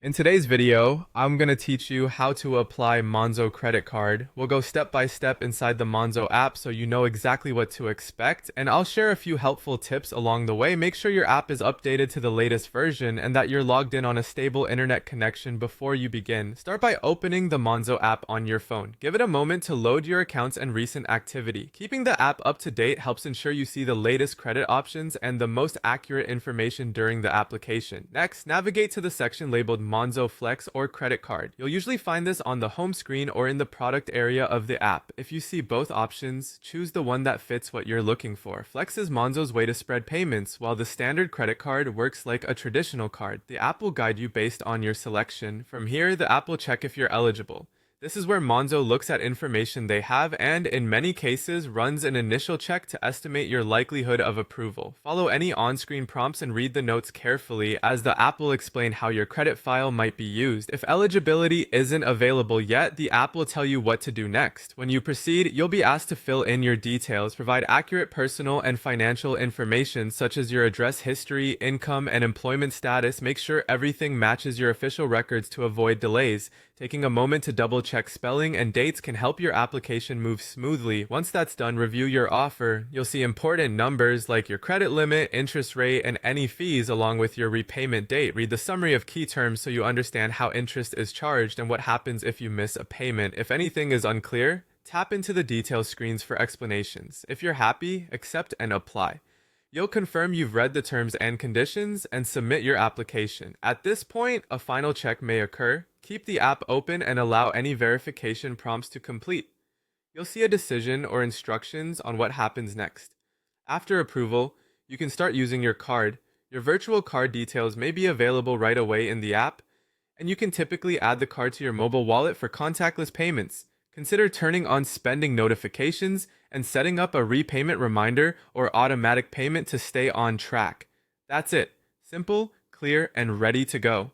In today's video, I'm going to teach you how to apply Monzo Credit Card. We'll go step by step inside the Monzo app so you know exactly what to expect, and I'll share a few helpful tips along the way. Make sure your app is updated to the latest version and that you're logged in on a stable internet connection before you begin. Start by opening the Monzo app on your phone. Give it a moment to load your accounts and recent activity. Keeping the app up to date helps ensure you see the latest credit options and the most accurate information during the application. Next, navigate to the section labeled Monzo Flex or Credit Card. You'll usually find this on the home screen or in the product area of the app. If you see both options, choose the one that fits what you're looking for. Flex is Monzo's way to spread payments, while the standard credit card works like a traditional card. The app will guide you based on your selection. From here, the app will check if you're eligible. This is where Monzo looks at information they have and, in many cases, runs an initial check to estimate your likelihood of approval. Follow any on-screen prompts and read the notes carefully, as the app will explain how your credit file might be used. If eligibility isn't available yet, the app will tell you what to do next. When you proceed, you'll be asked to fill in your details, provide accurate personal and financial information such as your address history, income, and employment status. Make sure everything matches your official records to avoid delays. Taking a moment to double check spelling and dates can help your application move smoothly. Once that's done, review your offer. You'll see important numbers like your credit limit, interest rate, and any fees along with your repayment date. Read the summary of key terms so you understand how interest is charged and what happens if you miss a payment. If anything is unclear, tap into the details screens for explanations. If you're happy, accept and apply. You'll confirm you've read the terms and conditions and submit your application. At this point, a final check may occur. Keep the app open and allow any verification prompts to complete. You'll see a decision or instructions on what happens next. After approval, you can start using your card. Your virtual card details may be available right away in the app, and you can typically add the card to your mobile wallet for contactless payments. Consider turning on spending notifications and setting up a repayment reminder or automatic payment to stay on track. That's it. Simple, clear, and ready to go.